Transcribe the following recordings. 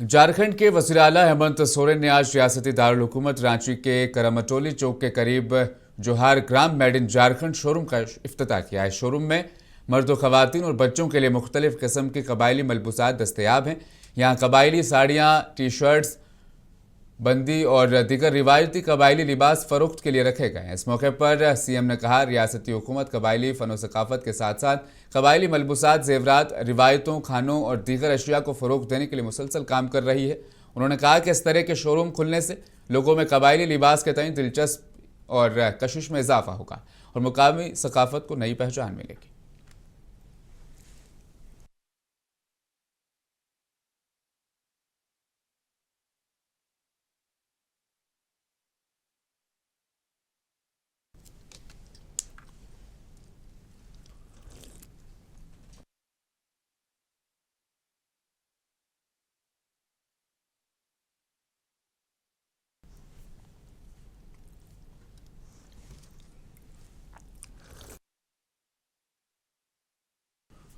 झारखंड के वज़ीर आला हेमंत सोरेन ने आज रियासती दारुल हुकूमत रांची के करमटोली चौक के करीब जोहार ग्राम मेड इन झारखंड शोरूम का इफ्तिताह किया है। शोरूम में मर्दों, खवातीन और बच्चों के लिए मुख्तलिफ किस्म की कबायली मलबूसात दस्तयाब हैं। यहाँ कबायली साड़ियाँ, टी शर्ट्स, बंदी और दीगर रिवायती कबायली लिबास फरोख्त के लिए रखे गए हैं। इस मौके पर सीएम ने कहा, रियासती हुकूमत कबायली फ़नो सकाफ़त के साथ साथ कबायली मलबूसात, जेवरात, रिवायतों, खानों और दीगर अशिया को फ़रोग़ देने के लिए मुसलसल काम कर रही है। उन्होंने कहा कि इस तरह के शोरूम खुलने से लोगों में कबायली लिबास के तय दिलचस्प और कशिश में इजाफा होगा और मुकामी सकाफ़त को नई पहचान मिलेगी।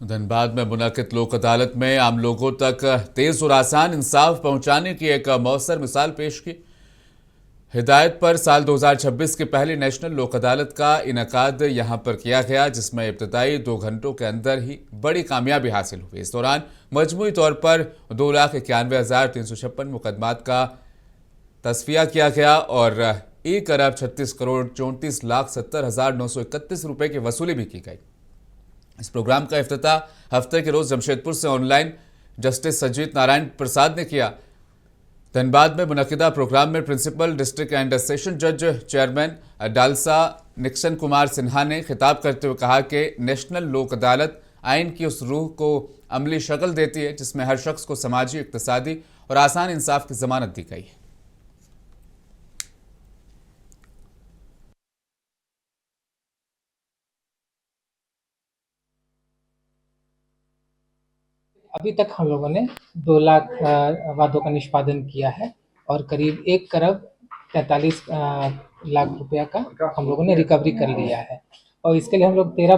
धनबाद में मुनक़िद लोक अदालत में आम लोगों तक तेज और आसान इंसाफ पहुंचाने की एक मौसर मिसाल पेश की। हिदायत पर साल 2026 की पहली नेशनल लोक अदालत का इनकाद यहां पर किया गया, जिसमें इब्तदाई 2 घंटों के अंदर ही बड़ी कामयाबी हासिल हुई। इस दौरान मजमूई तौर पर 2,91,356 मुकदमात का तस्फिया किया गया और 1,36,34,34,70,931 रुपए की वसूली भी की गई। इस प्रोग्राम का इफ्तिताह हफ्ते के रोज जमशेदपुर से ऑनलाइन जस्टिस सजीत नारायण प्रसाद ने किया। धनबाद में मुनक़िदा प्रोग्राम में प्रिंसिपल डिस्ट्रिक्ट एंड सेशन जज chairman DALSA Nixon Kumar Sinha ने खिताब करते हुए कहा कि नेशनल लोक अदालत आइन की उस रूह को अमली शक्ल देती है जिसमें हर शख्स को समाजी, इक़्तिसादी और आसान इंसाफ की जमानत दी गई है। अभी तक हम लोगों ने 2 लाख वादों का निष्पादन किया है और करीब 1 करोड़ 43 लाख रुपया का हम लोगों ने रिकवरी कर लिया है। और इसके लिए हम लोग 13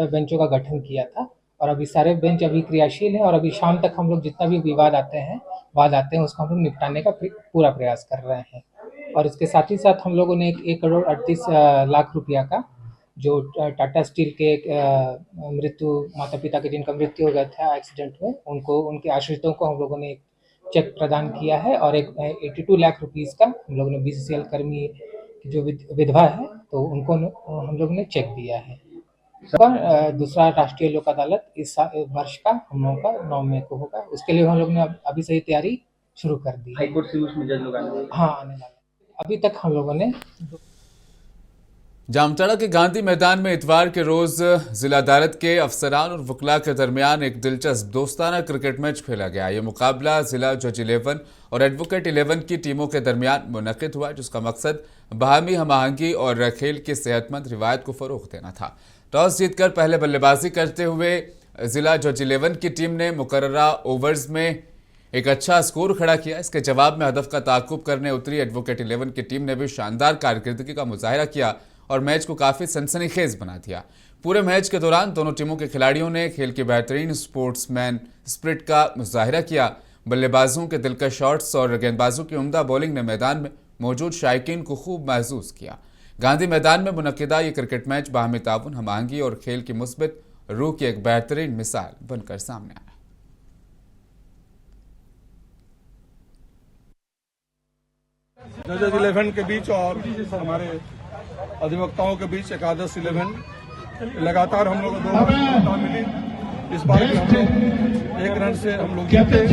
बेंचों का गठन किया था और अभी सारे बेंच अभी क्रियाशील हैं और अभी शाम तक हम लोग जितना भी वाद आते हैं उसको हम लोग निपटाने का पूरा प्रयास कर रहे हैं। और इसके साथ ही साथ हम लोगों ने 1 करोड़ 38 लाख रुपया का जो टाटा स्टील के माता पिता के जिनका मृत्यु हो गया था एक्सीडेंट में, उनको उनके आश्रितों को हम लोगों ने एक चेक प्रदान किया है और एक 82 लाख रुपीस का हम लोगों ने बीसीसीएल कर्मी की जो विधवा है तो उनको हम लोगों ने चेक दिया है। दूसरा राष्ट्रीय लोक अदालत इस वर्ष का हम लोगों का 9 मई को होगा। उसके लिए हम लोग ने अभी से ही तैयारी शुरू कर दी है। हाईकोर्ट से उसमें जज लोग आने वाले? हाँ, आने वाले। अभी तक हम लोगों ने जामताड़ा के गांधी मैदान में इतवार के रोज जिला अदालत के अफसरान और वकला के दरमियान एक दिलचस्प दोस्ताना क्रिकेट मैच खेला गया। यह मुकाबला जिला जज 11 और एडवोकेट 11 की टीमों के दरमियान मुनक़िद हुआ, जिसका मकसद बाहमी हमआहंगी और खेल की सेहतमंद रिवायत को फरोग़ देना था। टॉस जीतकर पहले बल्लेबाजी करते हुए जिला जज 11 की टीम ने मुकर्ररा ओवर्स में एक अच्छा स्कोर खड़ा किया। इसके जवाब में हदफ का ताक़ुब करने उतरी एडवोकेट 11 की टीम ने भी शानदार कारकर्दगी का मुजाहिरा किया और मैच को काफ़ी सनसनीखेज बना दिया। पूरे मैच के दौरान दोनों टीमों के खिलाड़ियों ने खेल की बेहतरीन स्पोर्ट्समैन स्पिरिट का मुजाहिरा किया। बल्लेबाजों के दिलकश शॉट्स और गेंदबाजों की उम्दा बॉलिंग ने मैदान में मौजूद शायकीन को खूब महसूस किया। गांधी मैदान में मुनक़िदा ये क्रिकेट मैच बाहमी ताउन, हमआहंगी और खेल की मुस्बित रूह की एक बेहतरीन मिसाल बनकर सामने आया। जजेस 11 के बीच और हमारे अधिवक्ताओं के बीच एकादश 11 लगातार हम लोग दोनों मिली। इस बार भी हम लोग 1 रन से हम लोग जीते। इस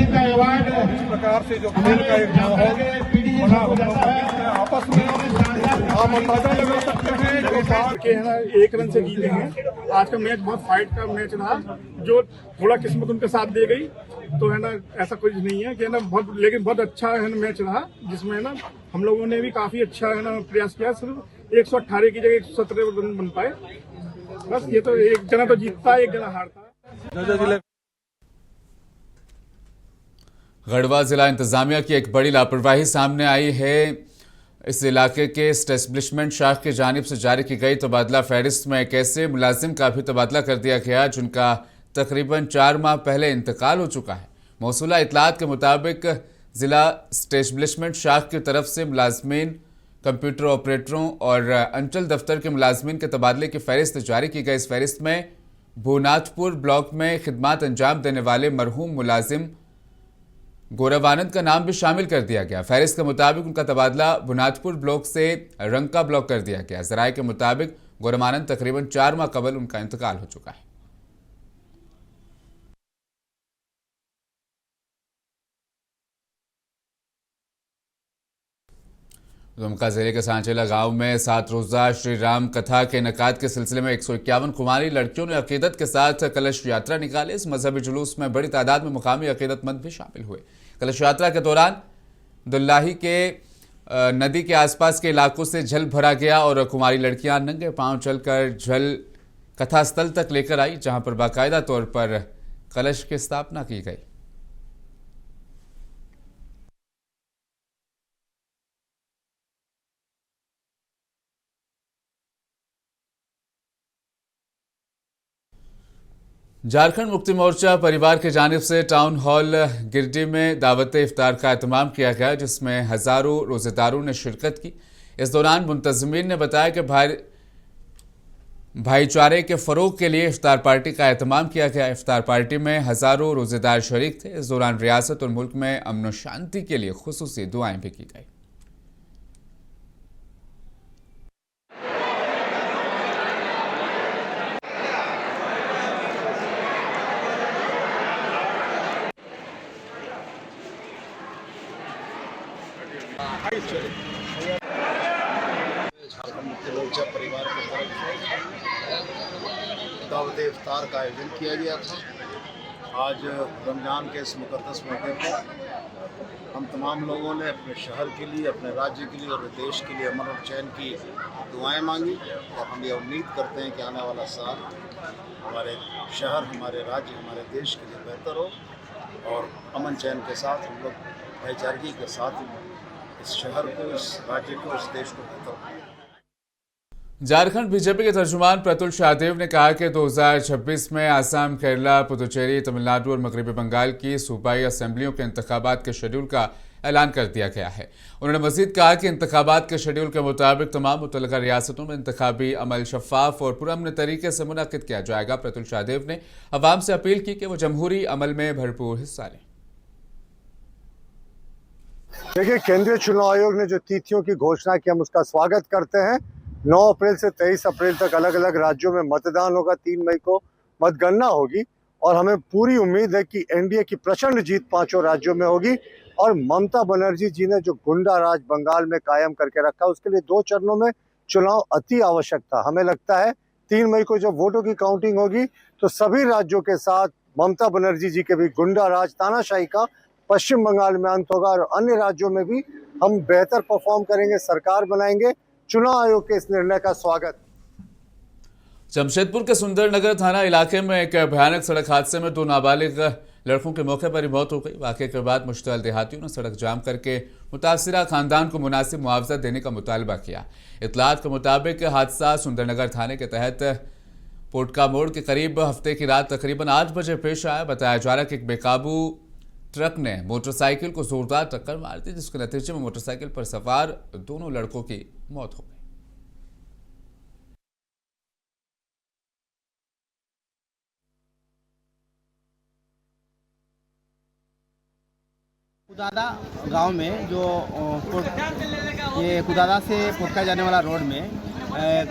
प्रकार से जो खेल का एक माहौल बना आपस में आप अंदाजा लगा सकते हैं जो बाहर के है ना 1 रन से जीते हैं। आज का मैच बहुत फाइट का मैच रहा, जो थोड़ा किस्मत उनके साथ दे गई तो है ना ऐसा कुछ नहीं है कि है ना लेकिन बहुत अच्छा है ना मैच रहा, जिसमें है ना हम लोगों ने भी काफी अच्छा है ना प्रयास किया। सिर्फ 118 की जगह 117 रन बन पाए। बस ये तो एक जना तो जीतता है, एक जना हारता है। गढ़वा जिला इंतजामिया की एक बड़ी लापरवाही सामने आई है। इस इलाके के एस्टेब्लिशमेंट शाख की जानिब से जारी की गई तबादला फहरिस्त में एक ऐसे मुलाजिम का भी तबादला कर दिया गया जिनका तकरीबन 4 माह पहले इंतकाल हो चुका है। मौसूला इतलात के मुताबिक जिला स्टेब्लिशमेंट शाख की तरफ से मुलाजमीन, कंप्यूटर ऑपरेटरों और अंचल दफ्तर के मुलाजमीन के तबादले की फहरिस्त जारी की गई। इस फहरिस्त में भूनाथपुर ब्लॉक में खिदमत अंजाम देने वाले मरहूम मुलाजिम गौरवानंद का नाम भी शामिल कर दिया गया। फहरिस्त के मुताबिक उनका तबादला भूनाथपुर ब्लॉक से रंका ब्लॉक कर दिया गया। जराये के मुताबिक गौरवानंद तकरीबन 4 माह कबल उनका इंतकाल हो चुका है। दुमका जिले के सांचेला गांव में 7 रोजा श्री राम कथा के इनेकाद के सिलसिले में 151 कुमारी लड़कियों ने अकीदत के साथ कलश यात्रा निकाली। इस मजहबी जुलूस में बड़ी तादाद में मुकामी अकीदतमंद भी शामिल हुए। कलश यात्रा के दौरान दुल्लाही के नदी के आसपास के इलाकों से जल भरा गया और कुमारी लड़कियां नंगे पांव चलकर जल कथा स्थल तक लेकर आई, जहां पर बाकायदा तौर पर कलश की स्थापना की गई। झारखंड मुक्ति मोर्चा परिवार की जानिब से टाउन हॉल गिरडी में दावत इफ्तार का एहतमाम किया गया, जिसमें हजारों रोजेदारों ने शिरकत की। इस दौरान मुंतजमीन ने बताया कि भाईचारे के फरोग के लिए इफ्तार पार्टी का एहतमाम किया गया। इफ्तार पार्टी में हजारों रोजेदार शरीक थे। इस दौरान रियासत और मुल्क में अमन और शांति के लिए खुसूसी दुआएं भी की गई। झारखंड मुक्ति मोर्चा परिवार की तरफ से दावत इफ्तार का आयोजन किया गया था। आज रमज़ान के इस मुक़द्दस मौके पर हम तमाम लोगों ने अपने शहर के लिए, अपने राज्य के लिए और देश के लिए अमन और चैन की दुआएं मांगी और हम ये उम्मीद करते हैं कि आने वाला साल हमारे शहर, हमारे राज्य, हमारे देश के लिए बेहतर हो और अमन चैन के साथ हम लोग भाईचारगी के साथ इस शहर को, इस राज्य को, इस देश को बेहतर बनाएं। झारखंड बीजेपी के तर्जुमान प्रतुल शाहदेव ने कहा कि 2026 में आसाम, केरला, पुदुचेरी, तमिलनाडु और मगरबी बंगाल की सूबाई असेंबलियों के इंतखाबात के शेड्यूल का ऐलान कर दिया गया है। उन्होंने मजीद कहा कि इंतखाबात के शेड्यूल के मुताबिक तमाम मुतल्लिका रियासतों में इंतखाबी अमल शफाफ और पुरअमन तरीके से मुनक्किद किया जाएगा। प्रतुल शाहदेव ने अवाम से अपील की कि वो जमहूरी अमल में भरपूर हिस्सा लें। देखिए, केंद्रीय चुनाव आयोग ने जो तिथियों की घोषणा की, हम उसका स्वागत करते हैं। 9 अप्रैल से 23 अप्रैल तक अलग अलग राज्यों में मतदान होगा। 3 मई को मतगणना होगी और हमें पूरी उम्मीद है कि एनडीए की प्रचंड जीत 5 राज्यों में होगी। और ममता बनर्जी जी ने जो गुंडा राज बंगाल में कायम करके रखा, उसके लिए 2 चरणों में चुनाव अति आवश्यक था। हमें लगता है 3 मई को जब वोटों की काउंटिंग होगी तो सभी राज्यों के साथ ममता बनर्जी जी के भी गुंडा राज, तानाशाही का पश्चिम बंगाल में अंत होगा और अन्य राज्यों में भी हम बेहतर परफॉर्म करेंगे, सरकार बनाएंगे। चुनाव आयोग के इस निर्णय का स्वागत। जमशेदपुर के सुंदरनगर थाना इलाके में एक भयानक सड़क हादसे में 2 नाबालिग लड़कों की मौके पर ही मौत हो गई। वाकये के बाद मुश्तअल देहातियों ने सड़क जाम करके मुतासिरा खानदान को मुनासिब मुआवजा देने का मुतालबा किया। इतलात के मुताबिक हादसा सुंदरनगर थाने के तहत पोटका मोड़ के करीब हफ्ते की रात तकरीबन 8 बजे पेश आया। बताया जा रहा है कि एक बेकाबू ट्रक ने मोटरसाइकिल को जोरदार टक्कर मार दी, जिसके नतीजे में मोटरसाइकिल पर सवार दोनों लड़कों की मौत हो गई। कुदादा गांव में जो ये कुदादा से पोटका जाने वाला रोड में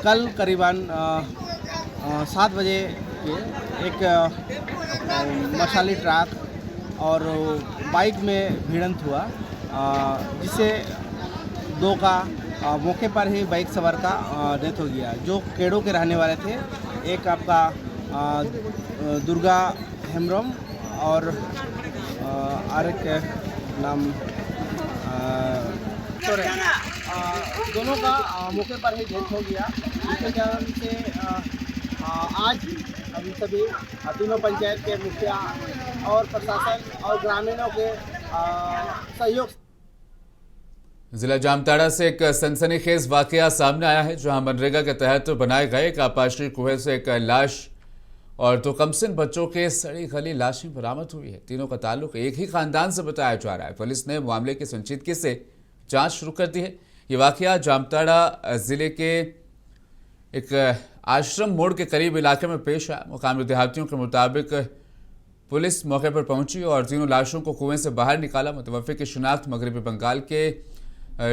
कल करीबन 7 बजे एक मशाली ट्रक और बाइक में भिड़ंत हुआ, जिससे 2 का मौके पर ही बाइक सवार का डेथ हो गया, जो केड़ो के रहने वाले थे। एक आपका दुर्गा हेम्ब्रम और एक नाम दोनों का मौके पर ही डेथ हो गया। जिसके कारण से आज हम सभी तीनों पंचायत के मुखिया और प्रशासन और ग्रामीणों के सहयोग। जिला जामताड़ा से एक सनसनीखेज वाकया सामने आया है, जहां मनरेगा के तहत बनाए गए एक आपाशी कुएं से एक लाश और दो कमसिन बच्चों के सड़ी गली लाशें बरामद हुई है। तीनों का ताल्लुक एक ही खानदान से बताया जा रहा है। पुलिस ने मामले की संजीदगी से जांच शुरू कर दी है। ये वाकया जामताड़ा जिले के एक आश्रम मोड़ के करीब इलाके में पेश आया। मुकामी देहातियों के मुताबिक पुलिस मौके पर पहुंची और तीनों लाशों को कुएं से बाहर निकाला। मुतवफ़्फ़ी की शिनाख्त मगरबी बंगाल के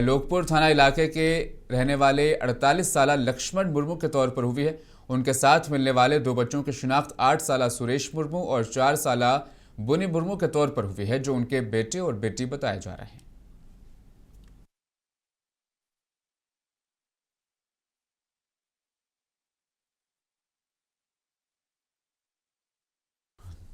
लोकपुर थाना इलाके के रहने वाले 48 साला लक्ष्मण मुर्मू के तौर पर हुई है। उनके साथ मिलने वाले दो बच्चों की शिनाख्त 8 साला सुरेश मुर्मू और 4 साला बुनी मुर्मू के तौर पर हुई है, जो उनके बेटे और बेटी बताए जा रहे हैं।